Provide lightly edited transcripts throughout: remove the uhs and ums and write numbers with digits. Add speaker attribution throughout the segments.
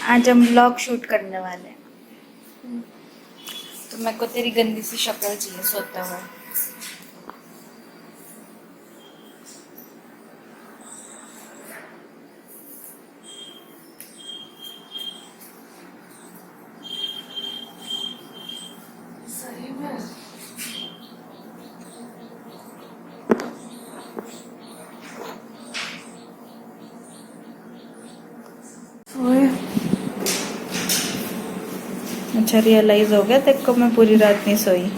Speaker 1: आज हम vlog shoot करने वाले हैं, तो मेरे को तेरी गंदी सी शक्ल चाहिए सोते हुए।
Speaker 2: सही में
Speaker 1: अच्छा रियलाइज हो गया तेरे को मैं पूरी रात नहीं सोई।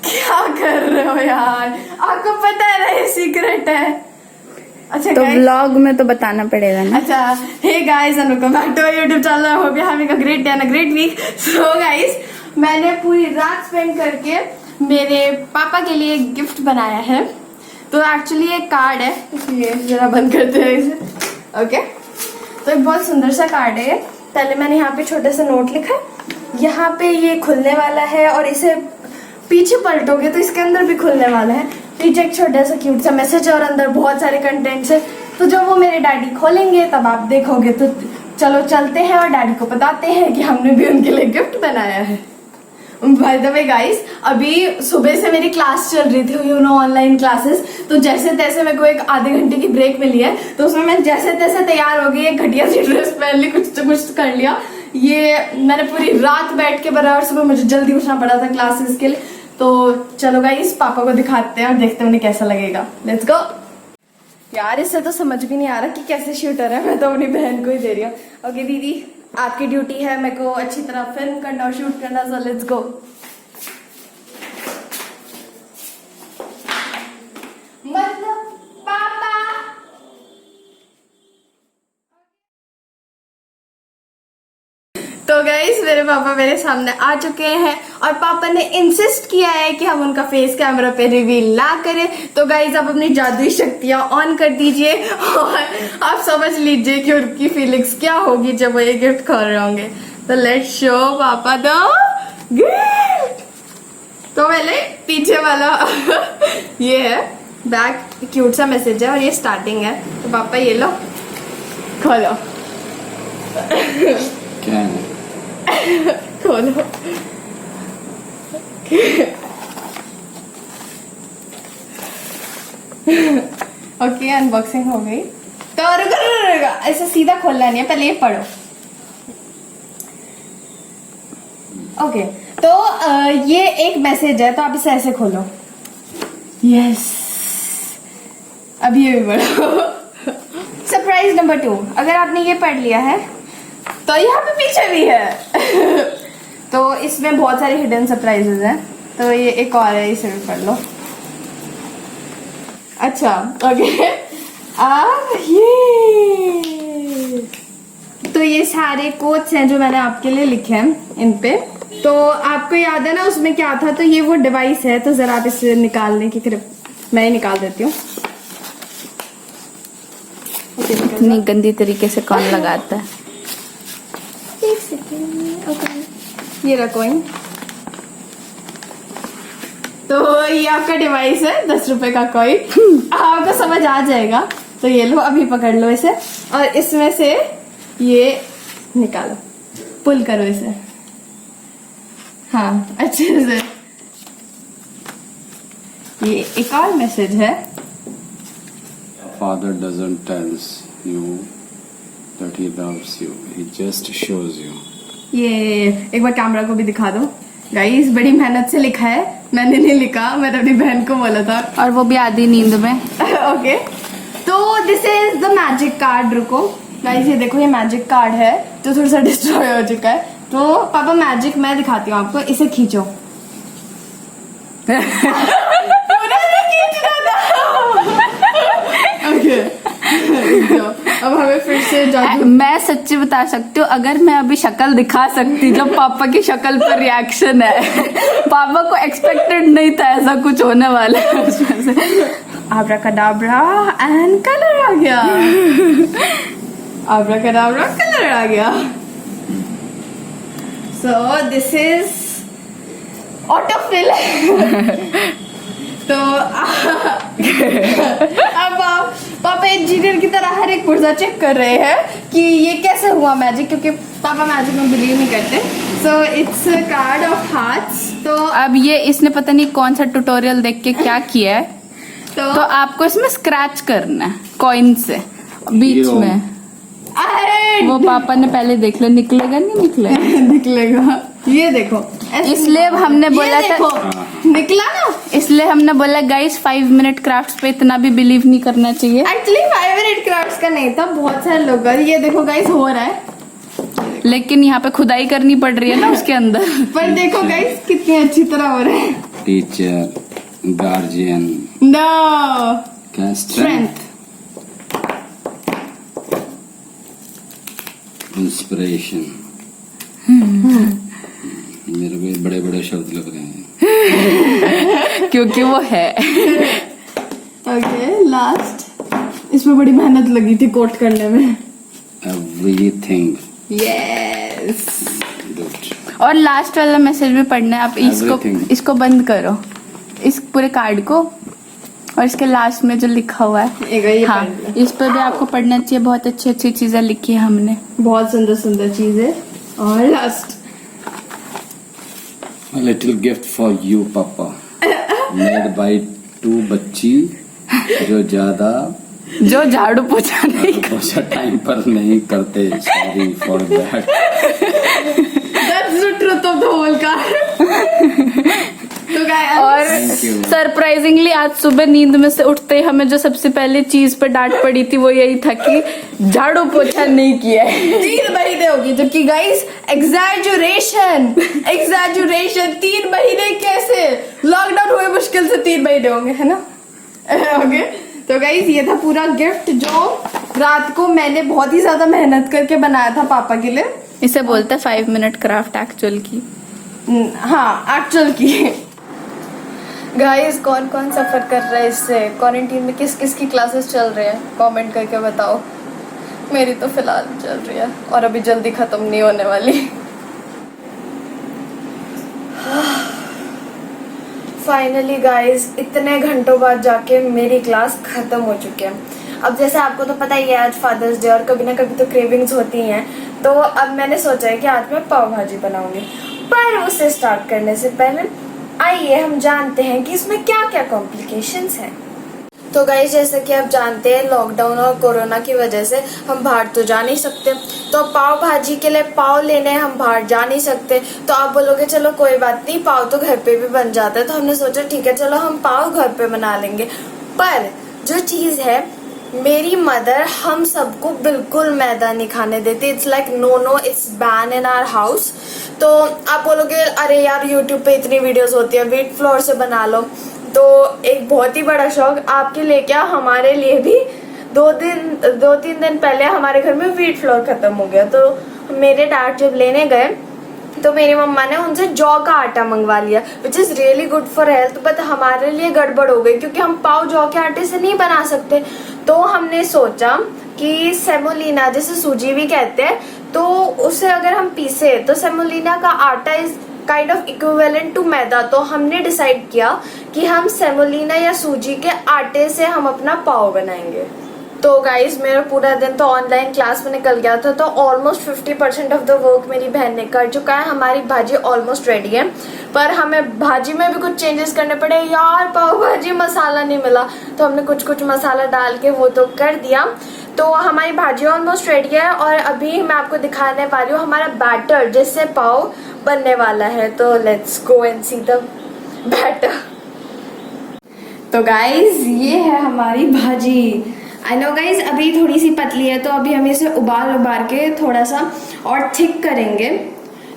Speaker 2: क्या कर रहे हो यार? आपको पता है ना ये सीक्रेट है। अच्छा
Speaker 1: तो
Speaker 2: guys,
Speaker 1: व्लॉग में तो बताना पड़ेगा ना।
Speaker 2: अच्छा hey guys and welcome back to YouTube channel. I hope you having a great day and a great week. So guys, मैंने पूरी रात स्पेंड करके मेरे पापा के लिए एक गिफ्ट बनाया है। तो एक्चुअली एक कार्ड है, ये जरा बंद करते हैं इसे। ओके, तो एक बहुत सुंदर सा कार्ड है। पहले मैंने यहाँ पे छोटा सा नोट लिखा है, यहाँ पे ये खुलने वाला है और इसे पीछे पलटोगे तो इसके अंदर भी खुलने वाला है। पीछे एक छोटा सा क्यूट सा मैसेज और अंदर बहुत सारे कंटेंट्स है। तो जब वो मेरे डैडी खोलेंगे तब आप देखोगे। तो चलो चलते हैं और डैडी को बताते हैं कि हमने भी उनके लिए गिफ्ट बनाया है। बाय द वे गाइस, अभी सुबह से मेरी क्लास चल रही थी, यू नो ऑनलाइन क्लासेस। तो जैसे तैसे मेरे को एक आधे घंटे की ब्रेक मिली है, तो उसमें मैं जैसे तैसे तैयार हो गई, एक घटिया सी ड्रेस पहन ली, कुछ कर लिया। ये मैंने पूरी रात बैठ के बराबर सुबह मुझे जल्दी उठना पड़ा था क्लासेस के लिए। तो चलो गाइस, पापा को दिखाते हैं और देखते हैं उन्हें कैसा लगेगा। Let's go. यार इससे तो समझ भी नहीं आ रहा कि कैसे शूटर है, मैं तो अपनी बहन को ही दे रही हूँ। ओके दीदी, आपकी ड्यूटी है मेरे को अच्छी तरह फिल्म करना और शूट करना। So let's go. मतलब पापा, तो गाइस मेरे पापा मेरे सामने आ चुके हैं और पापा ने इंसिस्ट किया है कि हम उनका फेस कैमरा पे रिवील ना करें। तो गाइस आप अपनी जादुई शक्तियां ऑन कर दीजिए और आप समझ लीजिए कि उनकी फीलिंग्स क्या होगी जब वो ये गिफ्ट खोल रहे होंगे। तो लेट्स शो पापा द गिफ्ट। तो पहले पीछे वाला ये है बैक, क्यूट सा मैसेज है और ये स्टार्टिंग है। तो पापा ये लो, खोलो।
Speaker 3: क्या है?
Speaker 2: खोलो। ओके, अनबॉक्सिंग हो गई। तो रुको, ऐसे सीधा खोलना नहीं है, पहले ये पढ़ो। ओके, तो ये एक मैसेज है, तो आप इसे ऐसे खोलो। यस, अब ये भी पढ़ो। सरप्राइज नंबर 2, अगर आपने ये पढ़ लिया है तो यहाँ पे पीछे भी है। तो इसमें बहुत सारी हिडन सरप्राइजेज हैं। तो ये एक और है, इसे भी पढ़ लो। अच्छा ओके, तो ये सारे कोट्स हैं जो मैंने आपके लिए लिखे हैं इन पे। तो आपको याद है ना उसमें क्या था? तो ये वो डिवाइस है, तो जरा आप इसे निकालने की मैं ही निकाल देती हूँ।
Speaker 1: इतनी गंदी तरीके से कौन लगाता है?
Speaker 2: एक सेकेंड। ओके, ये रखो। तो ये आपका डिवाइस है, 10 रुपए का कॉइन। आपको समझ आ जाएगा। तो ये लो, अभी पकड़ लो इसे और इसमें से ये निकालो, पुल करो इसे। हाँ, अच्छे से। ये एक और मैसेज है।
Speaker 3: Father doesn't tells you that he loves you. He just shows you.
Speaker 2: ये एक बार कैमरा को भी दिखा दो। गाइस बड़ी मेहनत से लिखा है, मैंने नहीं लिखा, मैंने अपनी बहन को बोला था।
Speaker 1: और वो भी आधी नींद में।
Speaker 2: ओके, तो this is the magic card. रुको गाइस, ये देखो, ये मैजिक कार्ड है जो थोड़ा सा डिस्ट्रॉय हो चुका है। तो पापा मैजिक मैं दिखाती हूँ आपको, इसे खींचो। ओके अब हमें फिर से जादू।
Speaker 1: मैं सच्ची बता सकती हूँ, अगर मैं अभी शक्ल दिखा सकती जब पापा की शक्ल पर रिएक्शन है, पापा को एक्सपेक्टेड नहीं था ऐसा कुछ होने वाला है उसमें से।
Speaker 2: आब्राकडाब्रा एंड कलर आ गया। आब्राकडाब्रा कलर आ गया। So this is autofill. तो अब आप पापा इंजीनियर की तरह हर एक पुर्जा चेक कर रहे हैं कि ये कैसे हुआ मैजिक, क्योंकि पापा मैजिक में बिलीव नहीं करते। So its card of hearts. तो
Speaker 1: अब ये इसने पता नहीं कौन सा ट्यूटोरियल देख के क्या किया है, तो आपको इसमें स्क्रैच करना है कॉइन से बीच
Speaker 3: Hero.
Speaker 1: में।
Speaker 2: अरे
Speaker 1: वो पापा ने पहले देख लिया, निकलेगा नहीं निकलेगा।
Speaker 2: निकलेगा। ये देखो ऐसे
Speaker 1: इसलिए हमने
Speaker 2: ये
Speaker 1: बोला
Speaker 2: देखो,
Speaker 1: था,
Speaker 2: निकला ना।
Speaker 1: इसलिए हमने बोला गाइस 5 मिनट क्राफ्ट्स पे इतना भी बिलीव नहीं करना चाहिए।
Speaker 2: एक्चुअली 5 मिनट क्राफ्ट्स का नहीं था, बहुत सारे लोग कर। ये देखो गाइस हो रहा है,
Speaker 1: लेकिन यहाँ पे खुदाई करनी पड़ रही है ना उसके अंदर।
Speaker 2: पर देखो गाइस कितनी अच्छी तरह हो रहा है।
Speaker 3: टीचर, गार्जियन,
Speaker 2: नो
Speaker 3: क्या
Speaker 2: स्ट्रेंथ।
Speaker 3: इंस्पिरेशन। मेरे को बड़े बड़े शब्द लग रहे हैं।
Speaker 1: क्योंकि वो है।
Speaker 2: ओके लास्ट, इसमें बड़ी मेहनत लगी थी कोट करने में।
Speaker 3: Everything
Speaker 2: yes.
Speaker 3: गुड।
Speaker 1: और लास्ट वाला मैसेज भी पढ़ना है। आप
Speaker 3: Everything.
Speaker 1: इसको बंद करो, इस पूरे कार्ड को, और इसके लास्ट में जो लिखा हुआ है,
Speaker 2: ये
Speaker 1: हाँ,
Speaker 2: पढ़ लो।
Speaker 1: इस पर भी आपको पढ़ना चाहिए। बहुत अच्छी अच्छी चीजें लिखी है हमने।
Speaker 2: बहुत सुंदर सुंदर चीजें। और last,
Speaker 3: A little gift for you, Papa. Made by 2 बच्ची जो
Speaker 1: झाड़ू पोछा नहीं
Speaker 3: पोछा टाइम पर नहीं करते। Sorry for that.
Speaker 2: that's the truth of the whole card. तो guys,
Speaker 1: और
Speaker 3: Thank you.
Speaker 1: सरप्राइजिंगली आज सुबह नींद में से उठते ही हमें जो सबसे पहले चीज पर डांट पड़ी थी वो यही था कि झाड़ू पोछा नहीं किया है।
Speaker 2: 3 महीने होगी, जबकि गाइस एग्जैजुरेशन 3 महीने कैसे? लॉकडाउन हुए मुश्किल से 3 महीने होंगे, है ना? ओके तो गाइस ये था पूरा गिफ्ट जो रात को मैंने बहुत ही ज्यादा मेहनत करके बनाया था पापा के लिए।
Speaker 1: इसे बोलते 5 मिनट क्राफ्ट एक्चुअल की।
Speaker 2: हाँ एक्चुअल की। गाइस कौन कौन सफर कर रहा है इससे? क्वारंटीन में किस किस की क्लासेस चल रहे हैं? कमेंट करके बताओ। मेरी तो फिलहाल चल रही है और अभी जल्दी खत्म नहीं होने वाली। फाइनली गाइस इतने घंटों बाद जाके मेरी क्लास खत्म हो चुकी है। अब जैसे आपको तो पता ही है आज फादर्स डे और कभी ना कभी तो क्रेविंग्स होती हैं, तो अब मैंने सोचा है कि आज मैं पाव भाजी बनाऊंगी। पर उसे स्टार्ट करने से पहले आइए हम जानते हैं कि इसमें क्या क्या कॉम्प्लिकेशंस हैं। तो गाइस जैसे कि आप जानते हैं लॉकडाउन और कोरोना की वजह से हम बाहर तो जा नहीं सकते, तो पाव भाजी के लिए पाव लेने हम बाहर जा नहीं सकते। तो आप बोलोगे चलो कोई बात नहीं, पाव तो घर पे भी बन जाता है। तो हमने सोचा ठीक है चलो हम पाव घर पे बना लेंगे। पर जो चीज़ है, मेरी मदर हम सबको बिल्कुल मैदा नहीं खाने देती। It's like no it's ban in our house. तो आप बोलोगे अरे यार यूट्यूब पे इतनी वीडियोस होती है, व्हीट फ्लोर से बना लो। तो एक बहुत ही बड़ा शौक आपके लिए क्या हमारे लिए भी 2-3 दिन पहले हमारे घर में व्हीट फ्लोर खत्म हो गया। तो मेरे डैड जब लेने गए तो मेरी मम्मा ने उनसे जौ का आटा मंगवा लिया, which is really good for health. But हमारे लिए गड़बड़ हो गई क्योंकि हम पाव जौ के आटे से नहीं बना सकते। तो हमने सोचा कि सेमोलिना, जिसे सूजी भी कहते हैं, तो उसे अगर हम पीसे तो सेमोलिना का आटा is kind of equivalent to maida. तो हमने डिसाइड किया कि हम सेमोलिना या सूजी के आटे से हम अपना पाव बनाएंगे। तो गाइज मेरा पूरा दिन तो ऑनलाइन क्लास में निकल गया था, तो ऑलमोस्ट 50% ऑफ द वर्क मेरी बहन ने कर चुका है। हमारी भाजी ऑलमोस्ट रेडी है, पर हमें भाजी में भी कुछ चेंजेस करने पड़े। यार पाव भाजी मसाला नहीं मिला, तो हमने कुछ मसाला डाल के वो तो कर दिया। तो हमारी भाजी ऑलमोस्ट रेडी है और अभी मैं आपको दिखाने वाली हूँ हमारा बैटर जिससे पाव बनने वाला है। तो let's go and see the batter. तो गाइज ये है हमारी भाजी। आई नो गाइज अभी थोड़ी सी पतली है, तो अभी हम इसे उबाल के थोड़ा सा और थिक करेंगे।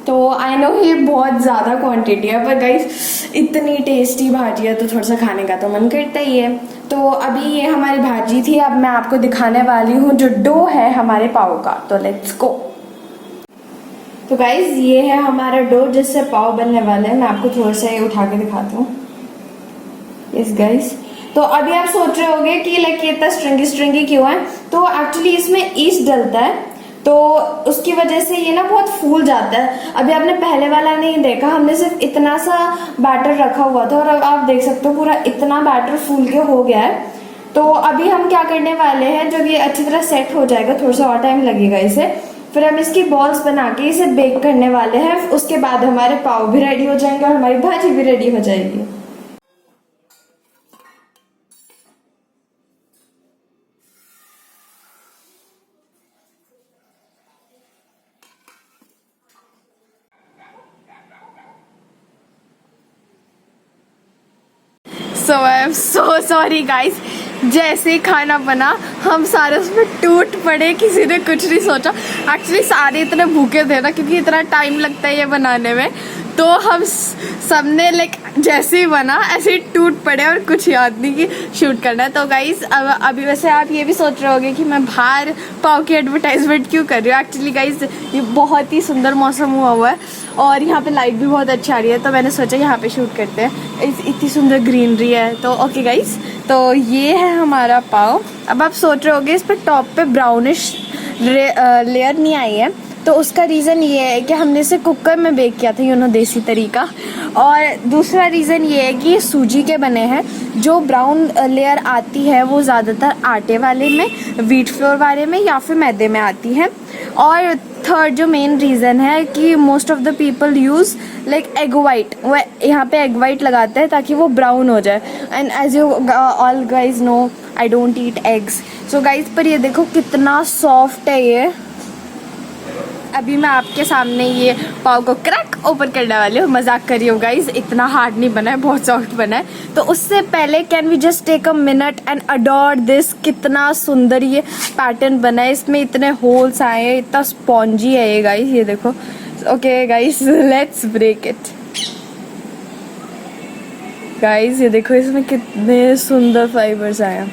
Speaker 2: तो आई नो ये बहुत ज़्यादा क्वांटिटी है, पर गाइस इतनी टेस्टी भाजी है तो थोड़ा सा खाने का तो मन करता ही है। तो अभी ये हमारी भाजी थी, अब मैं आपको दिखाने वाली हूँ जो डो है हमारे पाव का। तो लेट्स गो। तो गाइस ये है हमारा डो जिससे पाव बनने वाले हैं। मैं आपको थोड़ा सा ये उठा के दिखाती हूँ। यस गाइस, तो अभी आप सोच रहे होंगे कि लाइक ये इतना स्ट्रिंगी क्यों है। तो एक्चुअली इसमें ईस्ट डलता है, तो उसकी वजह से ये ना बहुत फूल जाता है। अभी आपने पहले वाला नहीं देखा, हमने सिर्फ इतना सा बैटर रखा हुआ था और अब आप देख सकते हो पूरा इतना बैटर फूल के हो गया है। तो अभी हम क्या करने वाले हैं, जब ये अच्छी तरह सेट हो जाएगा, थोड़ा सा और टाइम लगेगा इसे, फिर हम इसकी बॉल्स बना के इसे बेक करने वाले हैं। उसके बाद हमारे पाव भी रेडी हो जाएंगे और हमारी भाजी भी रेडी हो जाएगी। So I am so sorry guys, जैसे ही खाना बना हम सारे उसमें टूट पड़े, किसी ने कुछ नहीं सोचा। एक्चुअली सारे इतने भूखे थे ना, क्योंकि इतना टाइम लगता है ये बनाने में, तो हम सबने लाइक जैसे ही बना ऐसे ही टूट पड़े और कुछ याद नहीं कि शूट करना है। तो गाइस अभी वैसे आप ये भी सोच रहे होगे कि मैं बाहर पाव की एडवर्टाइजमेंट क्यों कर रही हूँ। एक्चुअली गाइस ये बहुत ही सुंदर मौसम हुआ है और यहाँ पे लाइट भी बहुत अच्छी आ रही है, तो मैंने सोचा यहाँ पे शूट करते हैं। इतनी सुंदर ग्रीनरी है। तो ओके गाइस, तो ये है हमारा पाव। अब आप सोच रहे होगे इस पर टॉप पे ब्राउनिश लेयर नहीं आई है, तो उसका रीज़न ये है कि हमने इसे कुकर में बेक किया था, देसी तरीका। और दूसरा रीज़न ये है कि ये सूजी के बने हैं। जो ब्राउन लेयर आती है वो ज़्यादातर आटे वाले में, व्हीट फ्लोर वाले में या फिर मैदे में आती है। और थर्ड जो मेन रीज़न है कि most of the people use like egg white, वो यहाँ पे एग वाइट लगाते हैं ताकि वो ब्राउन हो जाए। And as you all guys know I don't eat eggs. So guys पर ये देखो कितना सॉफ्ट है ये। अभी मैं आपके सामने ये पाव को क्रैक ओपन करने वाली हूँ। मजाक करी हो गाइज, इतना हार्ड नहीं बना है, बहुत सॉफ्ट बना है। तो उससे पहले can we just take a minute and adore this. कितना सुंदर ये पैटर्न बना है, इसमें इतने होल्स आए हैं, इतना स्पॉन्जी है ये गाइज, ये देखो। Okay guys, let's break it. Guys ये देखो इसमें कितने सुंदर फाइबर्स आए हैं,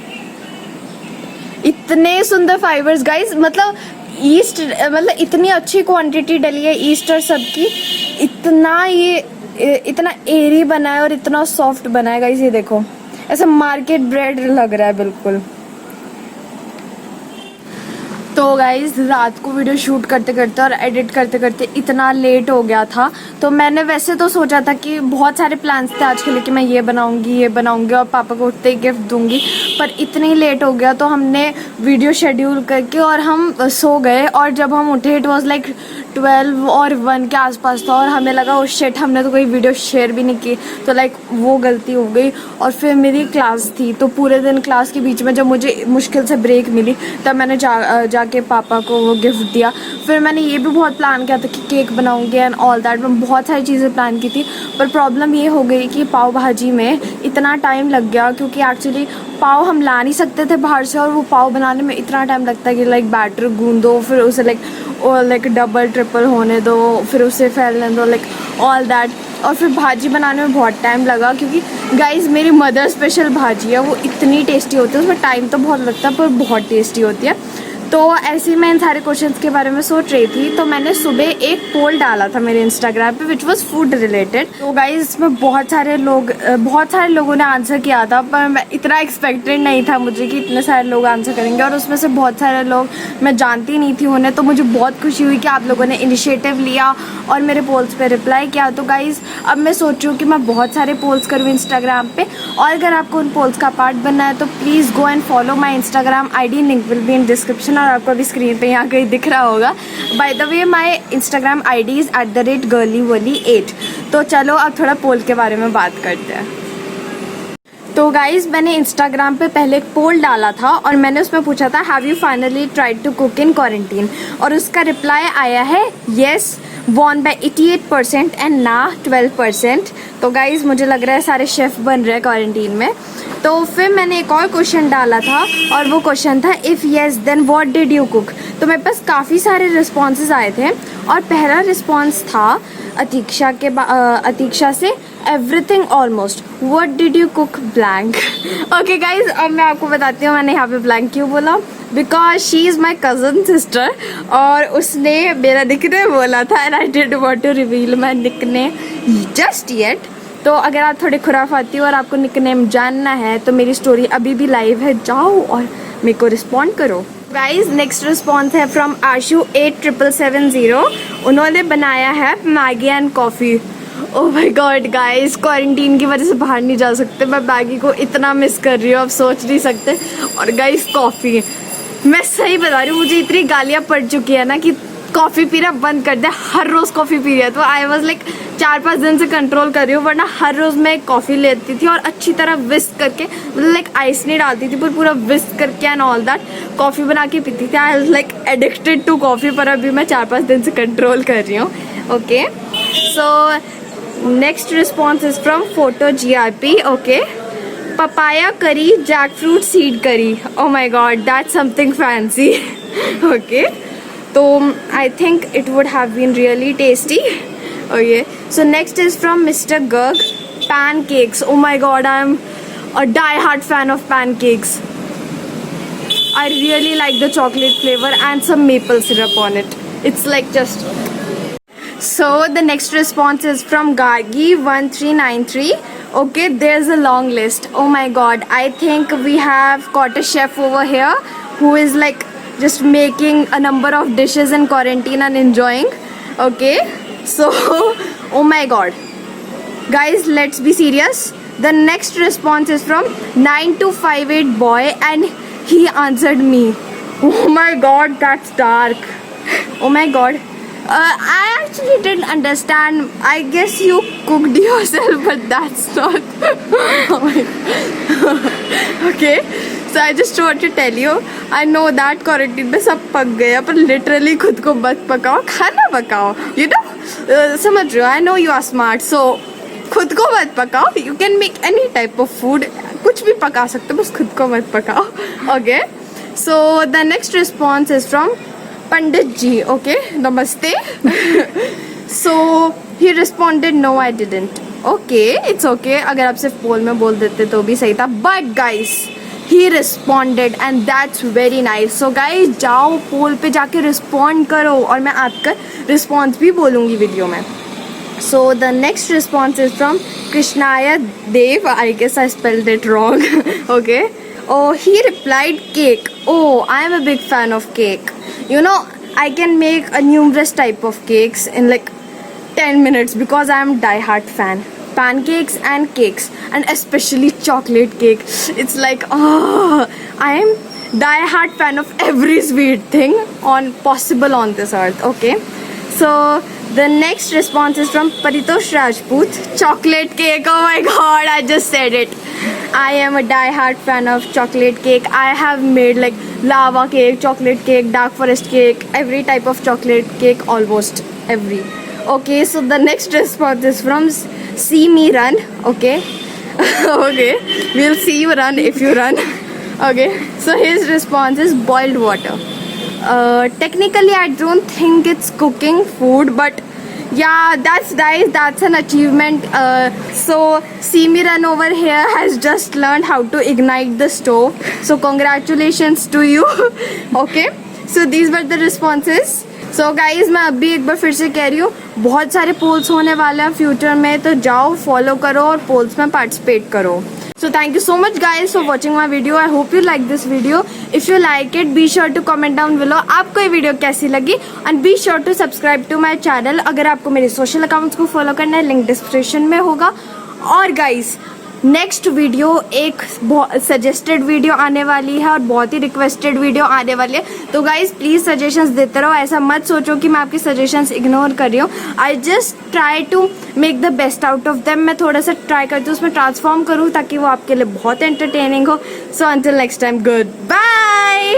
Speaker 2: इतने सुंदर फाइबर्स गाइज। मतलब ईस्ट, मतलब इतनी अच्छी क्वांटिटी डली है ईस्ट और सबकी, इतना एरी बना है और इतना सॉफ्ट बना है गाइस। ये देखो ऐसा मार्केट ब्रेड लग रहा है बिल्कुल। तो गाइज रात को वीडियो शूट करते करते और एडिट करते करते इतना लेट हो गया था। तो मैंने वैसे तो सोचा था कि बहुत सारे प्लान्स थे आज के लिए कि मैं ये बनाऊंगी और पापा को उठते ही गिफ्ट दूंगी, पर इतनी लेट हो गया तो हमने वीडियो शेड्यूल करके और हम सो गए। और जब हम उठे इट वॉज लाइक 12 और 1 के आसपास था और हमें लगा उस शिट हमने तो कोई वीडियो शेयर भी नहीं की, तो लाइक वो गलती हो गई। और फिर मेरी क्लास थी, तो पूरे दिन क्लास के बीच में जब मुझे मुश्किल से ब्रेक मिली तब मैंने जाके पापा को वो गिफ्ट दिया। फिर मैंने ये भी बहुत प्लान किया था कि केक बनाऊंगी एंड ऑल दैट, मैं बहुत सारी चीज़ें प्लान की थी। पर प्रॉब्लम ये हो गई कि पाव भाजी में इतना टाइम लग गया, क्योंकि एक्चुअली पाव हम ला नहीं सकते थे बाहर से, और वो पाव बनाने में इतना टाइम लगता है कि लाइक बैटर गूंदो, फिर उसे लाइक डबल ट्रिपल होने दो, फिर उसे फैलने दो, लाइक ऑल दैट। और फिर भाजी बनाने में बहुत टाइम लगा, क्योंकि गाइस मेरी मदर स्पेशल भाजी है, वो इतनी टेस्टी होती है, उसमें टाइम तो बहुत लगता है पर बहुत टेस्टी होती है। तो ऐसे ही मैं इन सारे क्वेश्चंस के बारे में सोच रही थी, तो मैंने सुबह एक पोल डाला था मेरे इंस्टाग्राम पे विच वॉज फूड रिलेटेड। तो गाइज इसमें बहुत सारे लोगों ने आंसर किया था, पर मैं इतना एक्सपेक्टेड नहीं था मुझे कि इतने सारे लोग आंसर करेंगे, और उसमें से बहुत सारे लोग मैं जानती नहीं थी उन्हें। तो मुझे बहुत खुशी हुई कि आप लोगों ने इनिशिएटिव लिया और मेरे पोल्स पे रिप्लाई किया। तो गाइज अब मैं सोच रही हूँ कि मैं बहुत सारे पोल्स करूँ इंस्टाग्राम पे, और अगर आपको उन पोल्स का पार्ट बनना है तो please go and follow my Instagram ID, link will be in description, और आपको अभी स्क्रीन पे यहाँ कहीं दिख रहा होगा। By the way my Instagram ID is @girlywoly8। तो चलो अब थोड़ा पोल के बारे में बात करते हैं। तो गाइज़ मैंने इंस्टाग्राम पे पहले एक पोल डाला था और मैंने उसमें पूछा था have you finally tried to cook in quarantine, और उसका रिप्लाई आया है येस, वॉन बाय 88% एंड ना 12%। तो गाइज मुझे लग रहा है सारे शेफ़ बन रहे हैं क्वारंटीन में। तो फिर मैंने एक और क्वेश्चन डाला था और वो क्वेश्चन था if yes then what did you cook. तो मेरे पास काफ़ी सारे रिस्पॉन्सेज आए थे और पहला रिस्पॉन्स था अतीक्षा से everything almost what did you cook blank. Okay guys, अब मैं आपको बताती हूँ मैंने यहाँ पे ब्लैंक क्यों बोला, because she is my cousin sister और उसने मेरा निकनेम बोला था and I didn't want to reveal my nickname just yet. तो अगर आप थोड़े खुराफाती हो और आपको निकनेम जानना है तो मेरी स्टोरी अभी भी लाइव है, जाओ और मेरे को रिस्पॉन्ड करो। गाइज नेक्स्ट रिस्पॉन्स है फ्रॉम आशु 8770। उन्होंने बनाया है Maggi and coffee. Oh my God guys, quarantine की वजह से बाहर नहीं जा सकते, मैं मैगी को इतना मिस कर रही हूँ आप सोच नहीं सकते। और गाइस कॉफ़ी, मैं सही बता रही हूँ, मुझे इतनी गालियाँ पड़ चुकी है ना कि कॉफ़ी पीना बंद कर दे। हर रोज़ कॉफ़ी पी रही है तो आई वॉज लाइक 4-5 दिन से कंट्रोल कर रही हूँ, वरना हर रोज़ मैं कॉफ़ी लेती थी और अच्छी तरह विस्क करके, मतलब लाइक आइस नहीं डालती थी पर पूरा विस्क करके एंड ऑल दैट कॉफ़ी बना के पीती थी। I was like addicted to coffee, पर अभी मैं 4-5 दिन से कंट्रोल कर रही हूँ। Okay, so next response is from photo GRP। Okay, papaya curry, jackfruit seed curry. Oh my god, that's something fancy. Okay, so I think it would have been really tasty. Okay, so next is from Mr. Gurg, pancakes. Oh my god, I'm a die-hard fan of pancakes. I really like the chocolate flavor and some maple syrup on it. It's like just... So the next response is from Gargi 1393. Okay, there's a long list. Oh my god, I think we have got a chef over here who is like just making a number of dishes in quarantine and enjoying. Okay, so oh my god guys, let's be serious. The next response is from 9258 boy and he answered me. Oh my god, that's dark. Oh my god, I actually didn't understand. I guess you cooked yourself, but that's not. Oh my god. Okay, so I just want to tell you, I know that quarantine में सब पक गया, पर literally खुद को मत पकाओ, खाना पकाओ. You know, समझ रहे हो? I know you are smart, so खुद को मत पकाओ. You can make any type of food. कुछ भी पका सकते हो, बस खुद को मत पकाओ. Okay, so the next response is from Pandit ji. Okay, namaste. So he responded no I didn't. Okay, it's okay, अगर आप सिर्फ पोल में बोल देते तो भी सही था, but guys he responded and that's very nice. So guys जाओ पोल पे जाके रिस्पॉन्ड करो और मैं आपका रिस्पॉन्स भी बोलूँगी वीडियो में. So the next response is from Krishnaya Dev. I guess I spelled it wrong. Okay. Oh, he replied cake. Oh, I am a big fan of cake. You know, I can make a numerous type of cakes in like 10 minutes because I am die-hard fan. Pancakes and cakes, and especially chocolate cake. It's like, oh, I am die-hard fan of every sweet thing possible on this earth. Okay, so the next response is from Paritosh Rajput. Chocolate cake. Oh my god, I just said it. I am a die-hard fan of chocolate cake. I have made like lava cake, chocolate cake, dark forest cake, every type of chocolate cake, almost every. Okay, so the next response is from See Me Run. Okay. Okay, we'll see you run if you run. Okay, so his response is boiled water. Technically I don't think it's cooking food, but yeah, that's nice, that's an achievement. So Simiran over here has just learned how to ignite the stove, so congratulations to you. Okay, so these were the responses. So guys, मैं अभी एक बार फिर से कह रही हूँ, बहुत सारे पोल्स होने वाले हैं फ्यूचर में, तो जाओ फॉलो करो और पोल्स में पार्टिसिपेट करो. So thank you so much guys for watching my video. I hope you like this video. If you like it, be sure to comment down below आपको ये वीडियो कैसी लगी, and be sure to subscribe to my channel. अगर आपको मेरे social accounts को follow करना है, लिंक डिस्क्रिप्शन में होगा. और गाइस नेक्स्ट वीडियो एक सजेस्टेड वीडियो आने वाली है और बहुत ही रिक्वेस्टेड वीडियो आने वाली है, तो गाइज प्लीज़ सजेशंस देते रहो. ऐसा मत सोचो कि मैं आपकी सजेशंस इग्नोर कर रही हूँ. I just try to make the best out of them. मैं थोड़ा सा ट्राई करती हूँ उसमें ट्रांसफॉर्म करूँ ताकि वो आपके लिए बहुत एंटरटेनिंग हो. So until next time, good bye.